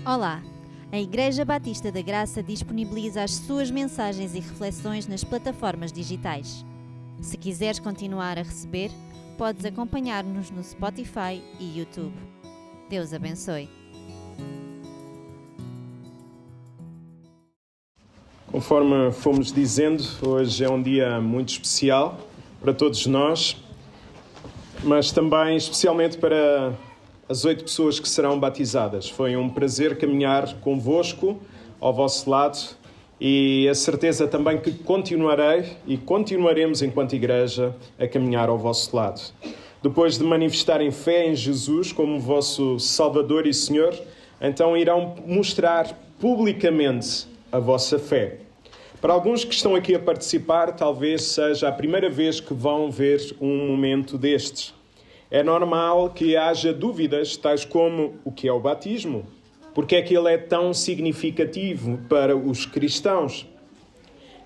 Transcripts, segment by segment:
Olá! A Igreja Batista da Graça disponibiliza as suas mensagens e reflexões nas plataformas digitais. Se quiseres continuar a receber, podes acompanhar-nos no Spotify e YouTube. Deus abençoe. Conforme fomos dizendo, hoje é um dia muito especial para todos nós, mas também especialmente para as 8 pessoas que serão batizadas. Foi um prazer caminhar convosco, ao vosso lado, e a certeza também que continuarei e continuaremos enquanto igreja a caminhar ao vosso lado. Depois de manifestarem fé em Jesus como vosso Salvador e Senhor, então irão mostrar publicamente a vossa fé. Para alguns que estão aqui a participar, talvez seja a primeira vez que vão ver um momento destes. É normal que haja dúvidas, tais como o que é o batismo, porque é que ele é tão significativo para os cristãos.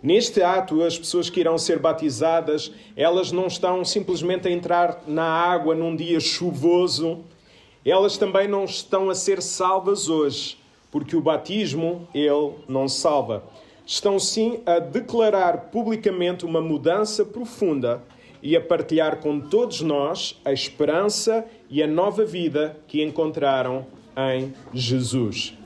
Neste ato, as pessoas que irão ser batizadas, elas não estão simplesmente a entrar na água num dia chuvoso, elas também não estão a ser salvas hoje, porque o batismo, ele não salva. Estão sim a declarar publicamente uma mudança profunda e a partilhar com todos nós a esperança e a nova vida que encontraram em Jesus.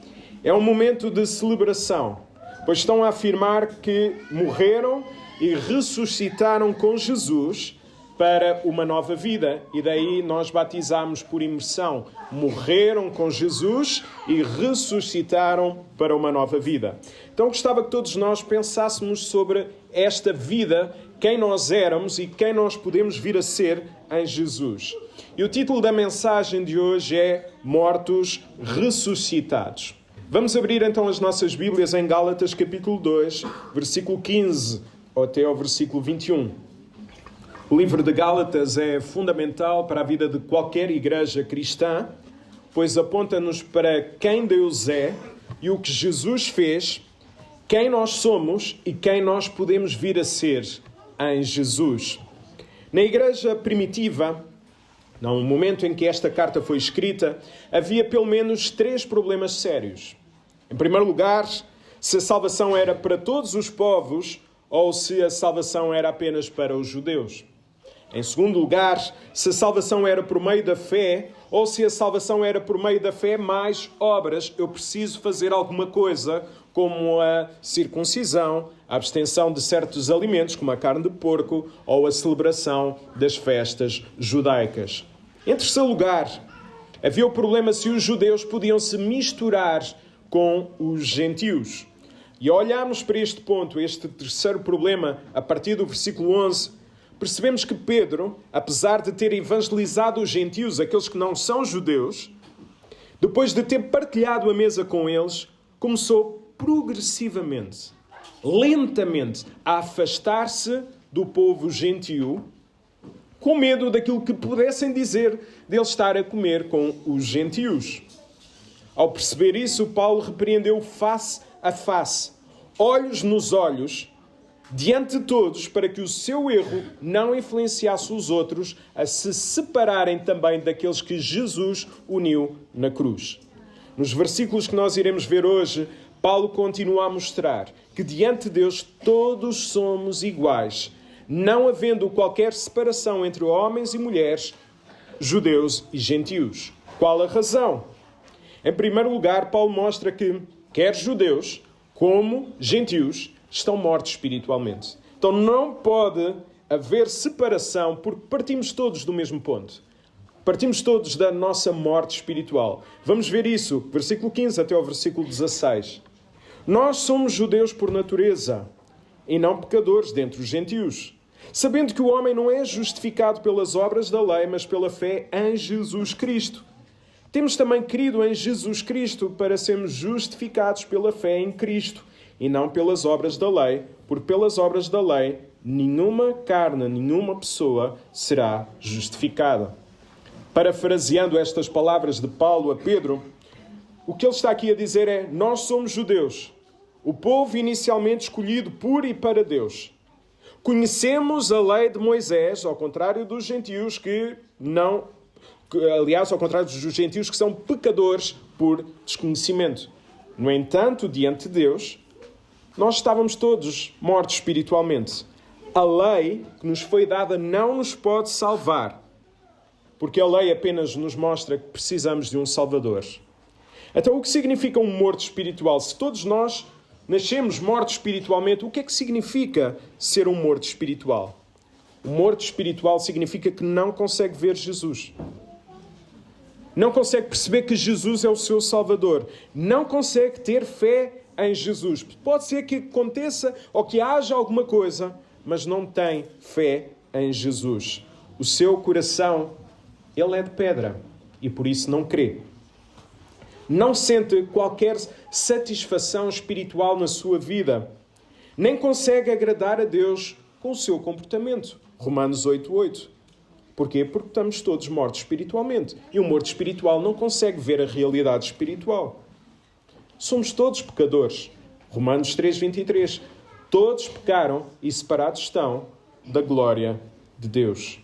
É um momento de celebração, pois estão a afirmar que morreram e ressuscitaram com Jesus para uma nova vida. E daí nós batizamos por imersão. Morreram com Jesus e ressuscitaram para uma nova vida. Então gostava que todos nós pensássemos sobre esta vida, quem nós éramos e quem nós podemos vir a ser em Jesus. E o título da mensagem de hoje é Mortos Ressuscitados. Vamos abrir então as nossas Bíblias em Gálatas capítulo 2, versículo 15 até ao versículo 21. O livro de Gálatas é fundamental para a vida de qualquer igreja cristã, pois aponta-nos para quem Deus é e o que Jesus fez, quem nós somos e quem nós podemos vir a ser em Jesus. Na igreja primitiva, no momento em que esta carta foi escrita, havia pelo menos 3 problemas sérios. Em primeiro lugar, se a salvação era para todos os povos ou se a salvação era apenas para os judeus. Em segundo lugar, se a salvação era por meio da fé ou se a salvação era por meio da fé mais obras, eu preciso fazer alguma coisa, como a circuncisão, a abstenção de certos alimentos, como a carne de porco, ou a celebração das festas judaicas. Em terceiro lugar, havia o problema se os judeus podiam se misturar com os gentios. E ao olharmos para este ponto, este terceiro problema, a partir do versículo 11, percebemos que Pedro, apesar de ter evangelizado os gentios, aqueles que não são judeus, depois de ter partilhado a mesa com eles, começou progressivamente, lentamente, a afastar-se do povo gentio, com medo daquilo que pudessem dizer dele estar a comer com os gentios. Ao perceber isso, Paulo repreendeu face a face, olhos nos olhos, diante de todos, para que o seu erro não influenciasse os outros a se separarem também daqueles que Jesus uniu na cruz. Nos versículos que nós iremos ver hoje, Paulo continua a mostrar que diante de Deus todos somos iguais, não havendo qualquer separação entre homens e mulheres, judeus e gentios. Qual a razão? Em primeiro lugar, Paulo mostra que quer judeus como gentios estão mortos espiritualmente. Então não pode haver separação porque partimos todos do mesmo ponto. Partimos todos da nossa morte espiritual. Vamos ver isso, versículo 15 até ao versículo 16. Nós somos judeus por natureza e não pecadores dentre os gentios, sabendo que o homem não é justificado pelas obras da lei, mas pela fé em Jesus Cristo. Temos também crido em Jesus Cristo para sermos justificados pela fé em Cristo e não pelas obras da lei, porque pelas obras da lei nenhuma carne, nenhuma pessoa será justificada. Parafraseando estas palavras de Paulo a Pedro, o que ele está aqui a dizer é: nós somos judeus, o povo inicialmente escolhido por e para Deus. Conhecemos a lei de Moisés, ao contrário dos gentios que não aliás, ao contrário dos gentios, que são pecadores por desconhecimento. No entanto, diante de Deus, nós estávamos todos mortos espiritualmente. A lei que nos foi dada não nos pode salvar, porque a lei apenas nos mostra que precisamos de um Salvador. Então, o que significa um morto espiritual? Se todos nós nascemos mortos espiritualmente, o que é que significa ser um morto espiritual? O morto espiritual significa que não consegue ver Jesus. Não consegue perceber que Jesus é o seu Salvador. Não consegue ter fé em Jesus. Pode ser que aconteça ou que haja alguma coisa, mas não tem fé em Jesus. O seu coração, ele é de pedra e por isso não crê. Não sente qualquer satisfação espiritual na sua vida. Nem consegue agradar a Deus com o seu comportamento. Romanos 8:8. Porquê? Porque estamos todos mortos espiritualmente. E o morto espiritual não consegue ver a realidade espiritual. Somos todos pecadores. Romanos 3:23. Todos pecaram e separados estão da glória de Deus.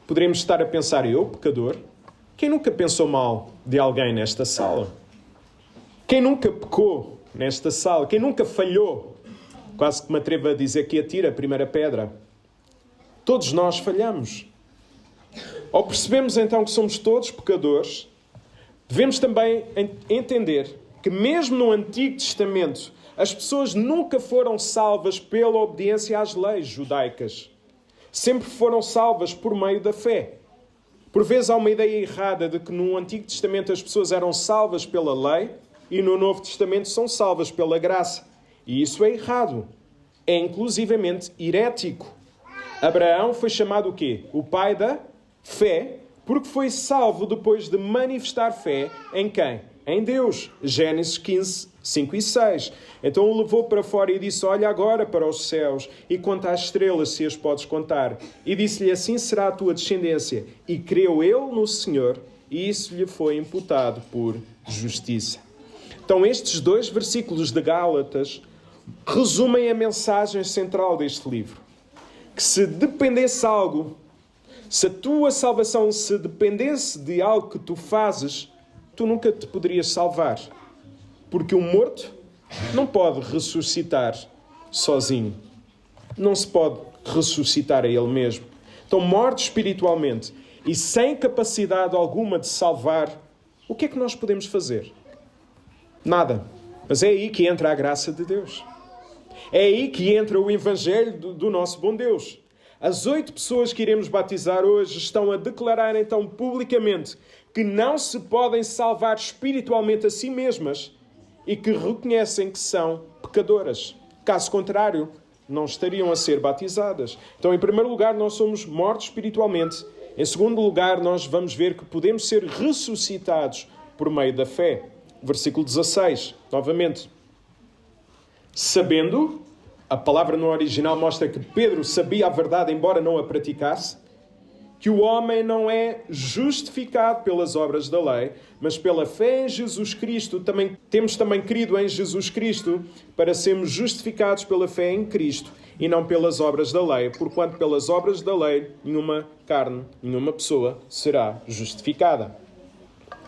Poderemos estar a pensar, eu, pecador? Quem nunca pensou mal de alguém nesta sala? Quem nunca pecou nesta sala? Quem nunca falhou? Quase que me atrevo a dizer que atira a primeira pedra. Todos nós falhamos. Ao percebemos então que somos todos pecadores, devemos também entender que mesmo no Antigo Testamento as pessoas nunca foram salvas pela obediência às leis judaicas. Sempre foram salvas por meio da fé. Por vezes há uma ideia errada de que no Antigo Testamento as pessoas eram salvas pela lei e no Novo Testamento são salvas pela graça. E isso é errado. É inclusivamente herético. Abraão foi chamado o quê? O pai da fé, porque foi salvo depois de manifestar fé em quem? Em Deus. Gênesis 15, 5 e 6. Então o levou para fora e disse, olha agora para os céus e conta as estrelas, se as podes contar. E disse-lhe, assim será a tua descendência. E creu ele no Senhor, e isso lhe foi imputado por justiça. Então estes 2 versículos de Gálatas resumem a mensagem central deste livro. Que se dependesse algo, se a tua salvação se dependesse de algo que tu fazes, tu nunca te poderias salvar. Porque um morto não pode ressuscitar sozinho. Não se pode ressuscitar a ele mesmo. Então, morto espiritualmente e sem capacidade alguma de salvar, o que é que nós podemos fazer? Nada. Mas é aí que entra a graça de Deus. É aí que entra o Evangelho do nosso bom Deus. As 8 pessoas que iremos batizar hoje estão a declarar então publicamente que não se podem salvar espiritualmente a si mesmas e que reconhecem que são pecadoras. Caso contrário, não estariam a ser batizadas. Então, em primeiro lugar, nós somos mortos espiritualmente. Em segundo lugar, nós vamos ver que podemos ser ressuscitados por meio da fé. Versículo 16, novamente. Sabendo, a palavra no original mostra que Pedro sabia a verdade, embora não a praticasse, que o homem não é justificado pelas obras da lei, mas pela fé em Jesus Cristo. Temos também crido em Jesus Cristo para sermos justificados pela fé em Cristo e não pelas obras da lei, porquanto pelas obras da lei nenhuma carne, nenhuma pessoa será justificada.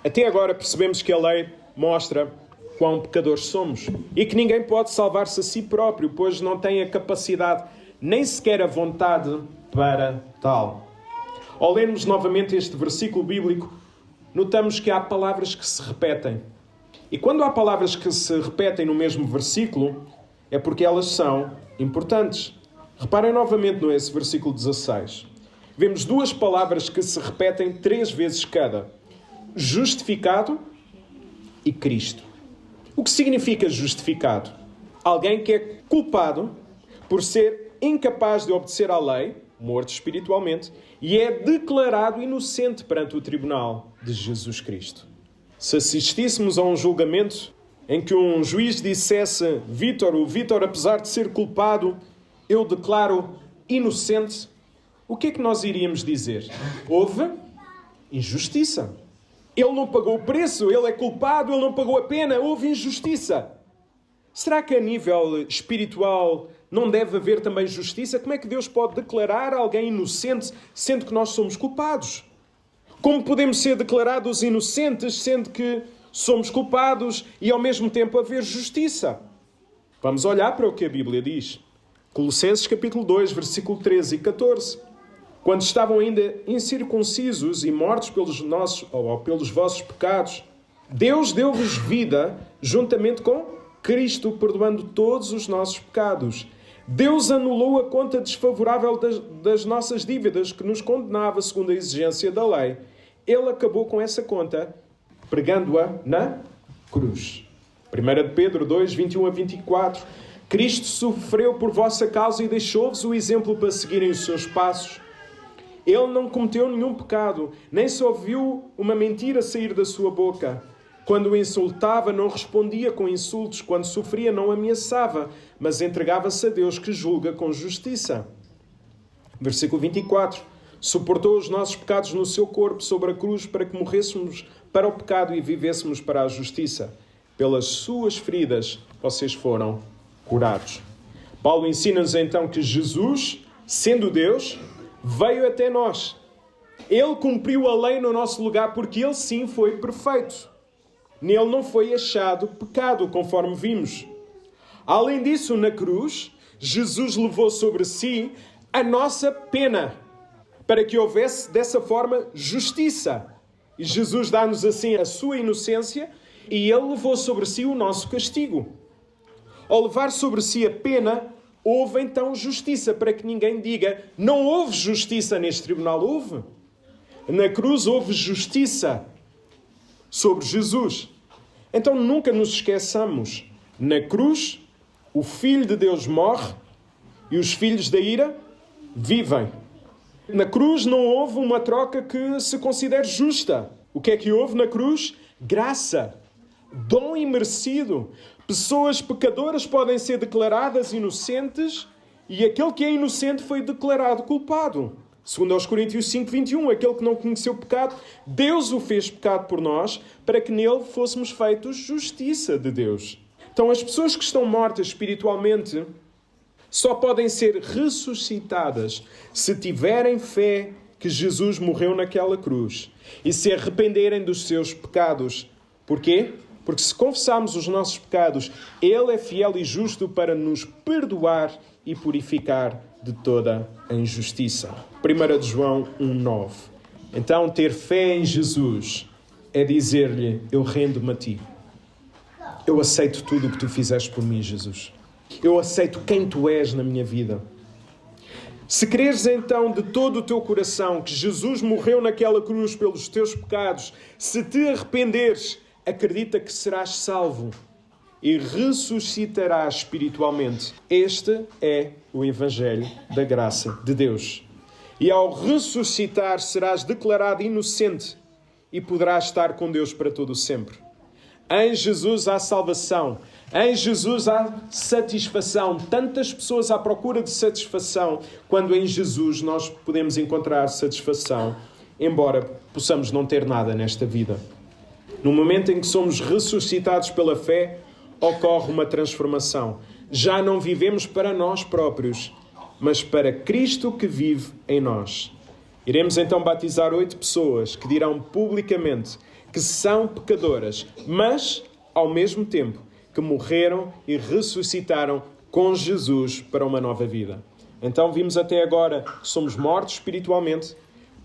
Até agora percebemos que a lei mostra quão pecadores somos e que ninguém pode salvar-se a si próprio, pois não tem a capacidade, nem sequer a vontade para tal. Ao lermos novamente este versículo bíblico, notamos que há palavras que se repetem. E quando há palavras que se repetem no mesmo versículo, é porque elas são importantes. Reparem novamente nesse versículo 16. Vemos 2 palavras que se repetem 3 vezes cada. Justificado e Cristo. O que significa justificado? Alguém que é culpado por ser incapaz de obedecer à lei, morto espiritualmente, e é declarado inocente perante o tribunal de Jesus Cristo. Se assistíssemos a um julgamento em que um juiz dissesse o Vítor, apesar de ser culpado, eu declaro inocente, o que é que nós iríamos dizer? Houve injustiça. Ele não pagou o preço, ele é culpado, ele não pagou a pena, houve injustiça. Será que a nível espiritual não deve haver também justiça? Como é que Deus pode declarar alguém inocente, sendo que nós somos culpados? Como podemos ser declarados inocentes, sendo que somos culpados e ao mesmo tempo haver justiça? Vamos olhar para o que a Bíblia diz. Colossenses capítulo 2, versículo 13 e 14. Quando estavam ainda incircuncisos e mortos pelos vossos pecados, Deus deu-vos vida juntamente com Cristo, perdoando todos os nossos pecados. Deus anulou a conta desfavorável das nossas dívidas que nos condenava segundo a exigência da lei. Ele acabou com essa conta, pregando-a na cruz. 1 Pedro 2, 21 a 24. Cristo sofreu por vossa causa e deixou-vos o exemplo para seguirem os seus passos. Ele não cometeu nenhum pecado, nem se ouviu uma mentira sair da sua boca. Quando o insultava, não respondia com insultos. Quando sofria, não ameaçava, mas entregava-se a Deus que julga com justiça. Versículo 24. Suportou os nossos pecados no seu corpo sobre a cruz para que morrêssemos para o pecado e vivêssemos para a justiça. Pelas suas feridas, vocês foram curados. Paulo ensina-nos então que Jesus, sendo Deus, veio até nós. Ele cumpriu a lei no nosso lugar porque ele sim foi perfeito. Nele não foi achado pecado, conforme vimos. Além disso, na cruz, Jesus levou sobre si a nossa pena, para que houvesse dessa forma justiça. E Jesus dá-nos assim a sua inocência e ele levou sobre si o nosso castigo. Ao levar sobre si a pena, houve então justiça, para que ninguém diga, não houve justiça neste tribunal. Houve. Na cruz houve justiça sobre Jesus. Então nunca nos esqueçamos. Na cruz, o Filho de Deus morre e os filhos da ira vivem. Na cruz não houve uma troca que se considere justa. O que é que houve na cruz? Graça. Dom imerecido. Pessoas pecadoras podem ser declaradas inocentes e aquele que é inocente foi declarado culpado. Segundo aos Coríntios 5, 21, aquele que não conheceu pecado, Deus o fez pecado por nós, para que nele fôssemos feitos justiça de Deus. Então as pessoas que estão mortas espiritualmente só podem ser ressuscitadas se tiverem fé que Jesus morreu naquela cruz e se arrependerem dos seus pecados. Porquê? Porque se confessarmos os nossos pecados, Ele é fiel e justo para nos perdoar e purificar de toda a injustiça. 1 João 1,9. Então, ter fé em Jesus é dizer-lhe, eu rendo-me a ti. Eu aceito tudo o que tu fizeste por mim, Jesus. Eu aceito quem tu és na minha vida. Se creres então de todo o teu coração que Jesus morreu naquela cruz pelos teus pecados, se te arrependeres, acredita que serás salvo e ressuscitarás espiritualmente. Este é o Evangelho da graça de Deus. E ao ressuscitar serás declarado inocente e poderás estar com Deus para todo o sempre. Em Jesus há salvação. Em Jesus há satisfação. Tantas pessoas à procura de satisfação, quando em Jesus nós podemos encontrar satisfação, embora possamos não ter nada nesta vida. No momento em que somos ressuscitados pela fé, ocorre uma transformação. Já não vivemos para nós próprios, mas para Cristo que vive em nós. Iremos então batizar 8 pessoas que dirão publicamente que são pecadoras, mas, ao mesmo tempo, que morreram e ressuscitaram com Jesus para uma nova vida. Então vimos até agora que somos mortos espiritualmente,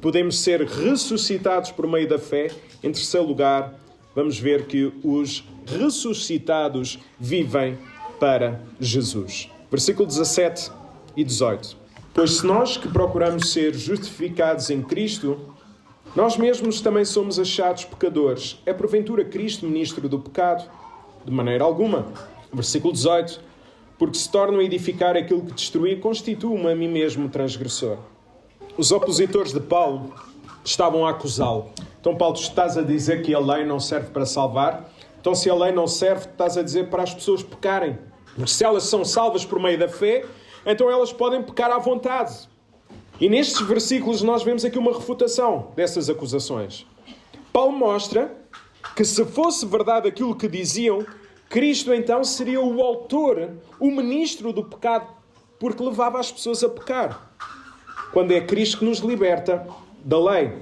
podemos ser ressuscitados por meio da fé. Em terceiro lugar, vamos ver que os ressuscitados vivem para Jesus. Versículo 17 e 18. Pois se nós que procuramos ser justificados em Cristo, nós mesmos também somos achados pecadores, é porventura Cristo ministro do pecado? De maneira alguma. Versículo 18. Porque se tornam a edificar aquilo que destruí, constituo-me a mim mesmo transgressor. Os opositores de Paulo estavam a acusá-lo. Então, Paulo, estás a dizer que a lei não serve para salvar? Então, se a lei não serve, estás a dizer para as pessoas pecarem. Porque se elas são salvas por meio da fé, então elas podem pecar à vontade. E nestes versículos nós vemos aqui uma refutação dessas acusações. Paulo mostra que se fosse verdade aquilo que diziam, Cristo então seria o autor, o ministro do pecado, porque levava as pessoas a pecar. Quando é Cristo que nos liberta da lei.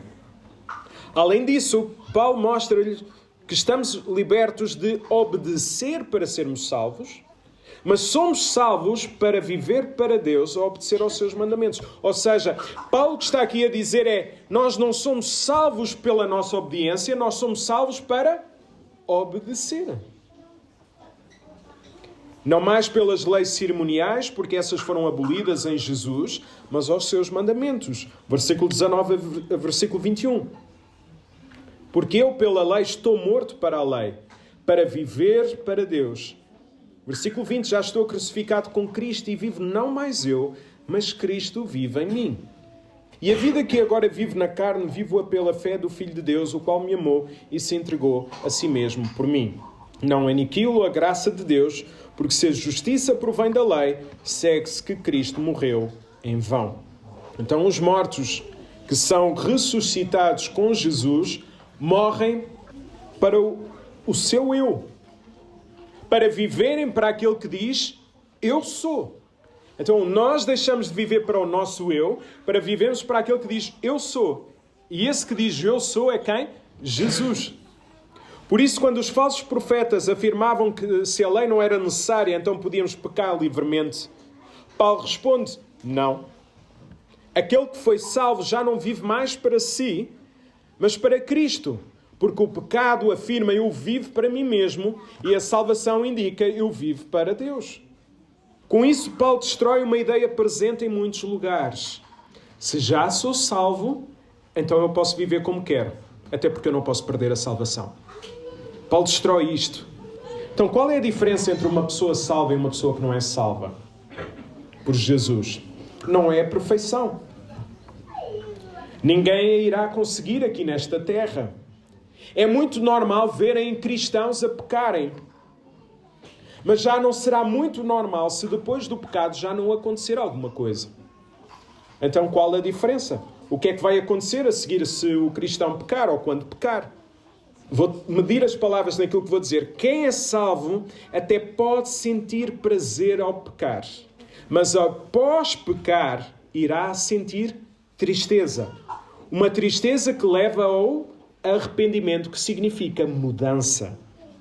Além disso, Paulo mostra-lhes que estamos libertos de obedecer para sermos salvos, mas somos salvos para viver para Deus ou obedecer aos seus mandamentos. Ou seja, Paulo o que está aqui a dizer é, nós não somos salvos pela nossa obediência, nós somos salvos para obedecer. Não mais pelas leis cerimoniais, porque essas foram abolidas em Jesus, mas aos seus mandamentos. Versículo 19 a versículo 21. Porque eu pela lei estou morto para a lei, para viver para Deus. Versículo 20, já estou crucificado com Cristo e vivo não mais eu, mas Cristo vive em mim. E a vida que agora vivo na carne, vivo-a pela fé do Filho de Deus, o qual me amou e se entregou a si mesmo por mim. Não aniquilo a graça de Deus, porque se a justiça provém da lei, segue-se que Cristo morreu em vão. Então os mortos que são ressuscitados com Jesus morrem para o seu eu, para viverem para aquele que diz, eu sou. Então nós deixamos de viver para o nosso eu, para vivermos para aquele que diz, eu sou. E esse que diz, eu sou, é quem? Jesus. Por isso, quando os falsos profetas afirmavam que se a lei não era necessária, então podíamos pecar livremente, Paulo responde, não. Aquele que foi salvo já não vive mais para si, mas para Cristo. Porque o pecado afirma, eu vivo para mim mesmo, e a salvação indica, eu vivo para Deus. Com isso, Paulo destrói uma ideia presente em muitos lugares. Se já sou salvo, então eu posso viver como quero, até porque eu não posso perder a salvação. Paulo destrói isto. Então, qual é a diferença entre uma pessoa salva e uma pessoa que não é salva? Por Jesus. Não é a perfeição. Ninguém a irá conseguir aqui nesta terra. É muito normal verem cristãos a pecarem. Mas já não será muito normal se depois do pecado já não acontecer alguma coisa. Então qual a diferença? O que é que vai acontecer a seguir se o cristão pecar ou quando pecar? Vou medir as palavras naquilo que vou dizer. Quem é salvo até pode sentir prazer ao pecar. Mas após pecar irá sentir tristeza. Uma tristeza que leva ao arrependimento, que significa mudança.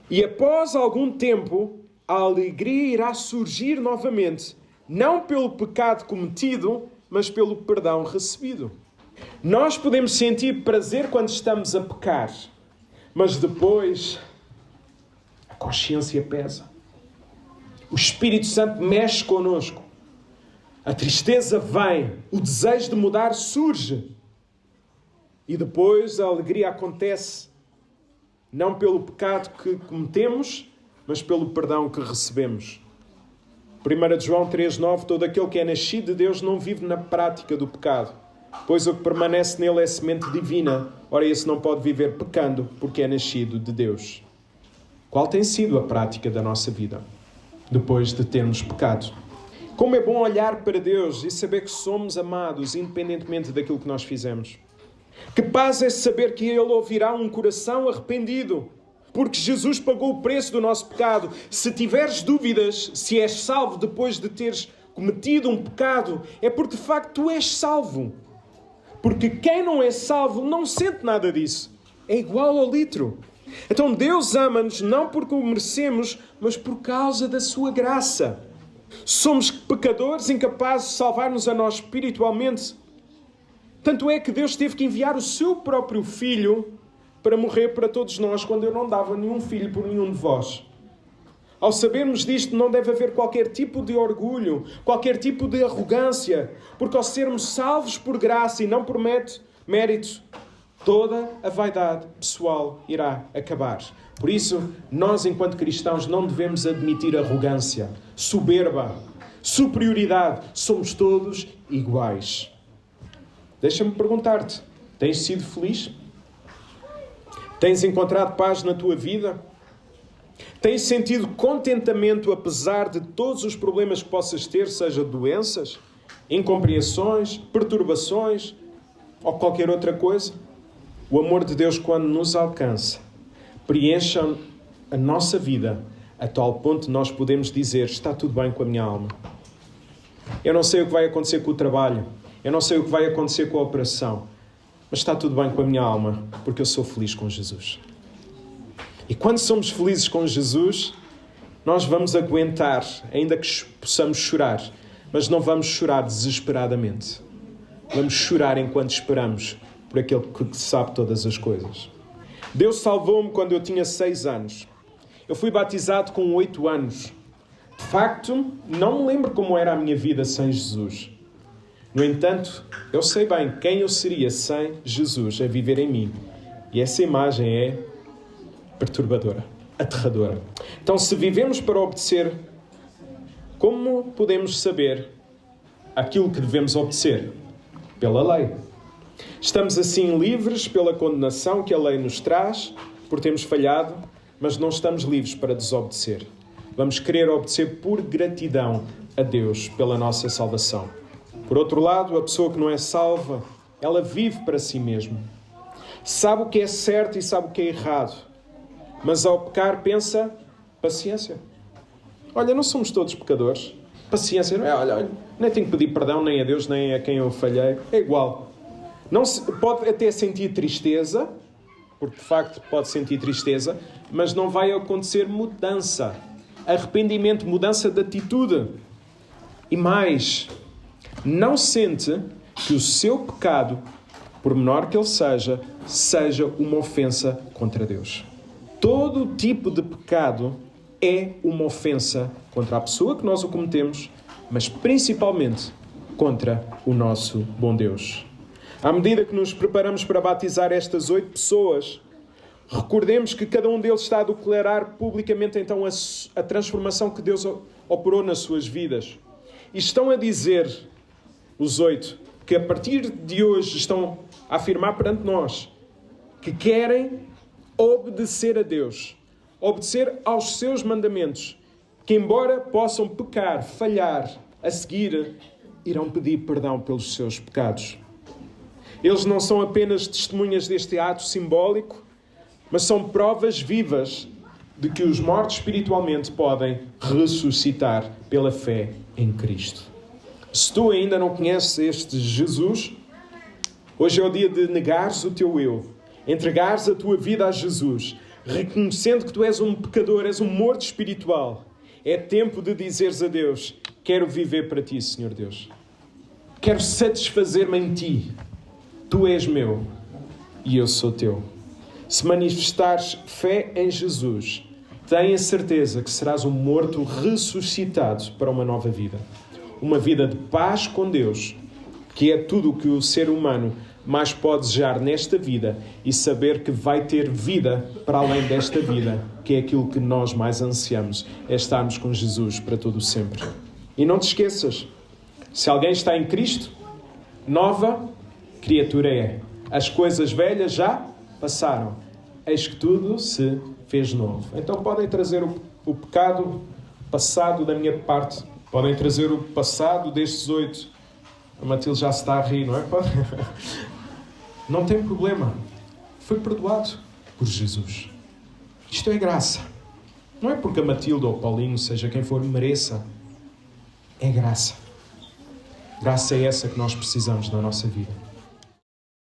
E após algum tempo, a alegria irá surgir novamente, não pelo pecado cometido, mas pelo perdão recebido. Nós podemos sentir prazer quando estamos a pecar, mas depois a consciência pesa. O Espírito Santo mexe connosco. A tristeza vem, o desejo de mudar surge. E depois a alegria acontece, não pelo pecado que cometemos, mas pelo perdão que recebemos. 1 João 3,9, todo aquele que é nascido de Deus não vive na prática do pecado, pois o que permanece nele é semente divina. Ora, esse não pode viver pecando, porque é nascido de Deus. Qual tem sido a prática da nossa vida, depois de termos pecado? Como é bom olhar para Deus e saber que somos amados, independentemente daquilo que nós fizemos. Que paz é saber que Ele ouvirá um coração arrependido, porque Jesus pagou o preço do nosso pecado. Se tiveres dúvidas se és salvo depois de teres cometido um pecado, é porque de facto tu és salvo. Porque quem não é salvo não sente nada disso. É igual ao litro. Então Deus ama-nos não porque o merecemos, mas por causa da sua graça. Somos pecadores incapazes de salvar-nos a nós espiritualmente. Tanto é que Deus teve que enviar o seu próprio Filho para morrer para todos nós, quando eu não dava nenhum filho por nenhum de vós. Ao sabermos disto, não deve haver qualquer tipo de orgulho, qualquer tipo de arrogância, porque ao sermos salvos por graça e não por mérito, toda a vaidade pessoal irá acabar. Por isso, nós, enquanto cristãos, não devemos admitir arrogância, soberba, superioridade. Somos todos iguais. Deixa-me perguntar-te, tens sido feliz? Tens encontrado paz na tua vida? Tens sentido contentamento apesar de todos os problemas que possas ter, seja doenças, incompreensões, perturbações ou qualquer outra coisa? O amor de Deus, quando nos alcança, preenche a nossa vida a tal ponto de nós podemos dizer, está tudo bem com a minha alma. Eu não sei o que vai acontecer com o trabalho. Eu não sei o que vai acontecer com a operação. mas está tudo bem com a minha alma, porque eu sou feliz com Jesus. E quando somos felizes com Jesus, nós vamos aguentar, ainda que possamos chorar, mas não vamos chorar desesperadamente. Vamos chorar enquanto esperamos por aquele que sabe todas as coisas. Deus salvou-me quando eu tinha 6 anos. Eu fui batizado com 8 anos. De facto, não me lembro como era a minha vida sem Jesus. No entanto, eu sei bem quem eu seria sem Jesus a viver em mim. E essa imagem é perturbadora, aterradora. Então, se vivemos para obedecer, como podemos saber aquilo que devemos obedecer? Pela lei. Estamos assim livres pela condenação que a lei nos traz por termos falhado, mas não estamos livres para desobedecer. Vamos querer obedecer por gratidão a Deus pela nossa salvação. Por outro lado, a pessoa que não é salva, ela vive para si mesma. Sabe o que é certo e sabe o que é errado. Mas ao pecar pensa, paciência. Olha, não somos todos pecadores. Paciência, não é? Olha, nem tenho que pedir perdão nem a Deus, nem a quem eu falhei. É igual. Não se, pode até sentir tristeza, porque de facto pode sentir tristeza, mas não vai acontecer mudança. Arrependimento, mudança de atitude. E mais, não sente que o seu pecado, por menor que ele seja uma ofensa contra Deus. Todo tipo de pecado é uma ofensa contra a pessoa que nós o cometemos, mas principalmente contra o nosso bom Deus. À medida que nos preparamos para batizar estas 8 pessoas, recordemos que cada um deles está a declarar publicamente então a transformação que Deus operou nas suas vidas. E estão a dizer, os 8, que a partir de hoje estão a afirmar perante nós que querem obedecer a Deus, obedecer aos seus mandamentos, que embora possam pecar, falhar, a seguir, irão pedir perdão pelos seus pecados. Eles não são apenas testemunhas deste ato simbólico, mas são provas vivas de que os mortos espiritualmente podem ressuscitar pela fé em Cristo. Se tu ainda não conheces este Jesus, hoje é o dia de negares o teu eu, entregares a tua vida a Jesus, reconhecendo que tu és um pecador, és um morto espiritual. É tempo de dizeres a Deus, quero viver para ti, Senhor Deus. Quero satisfazer-me em ti. Tu és meu e eu sou teu. Se manifestares fé em Jesus, tenha certeza que serás um morto ressuscitado para uma nova vida. Uma vida de paz com Deus, que é tudo o que o ser humano mais pode desejar nesta vida e saber que vai ter vida para além desta vida, que é aquilo que nós mais ansiamos, é estarmos com Jesus para todo o sempre. E não te esqueças, se alguém está em Cristo, nova criatura é. As coisas velhas já passaram. Eis que tudo se fez novo. Então podem trazer o pecado passado da minha parte. Podem trazer o passado destes 8. A Matilde já se está a rir, não é? Não tem problema. Foi perdoado por Jesus. Isto é graça. Não é porque a Matilde ou o Paulinho, seja quem for, mereça. É graça. Graça é essa que nós precisamos na nossa vida.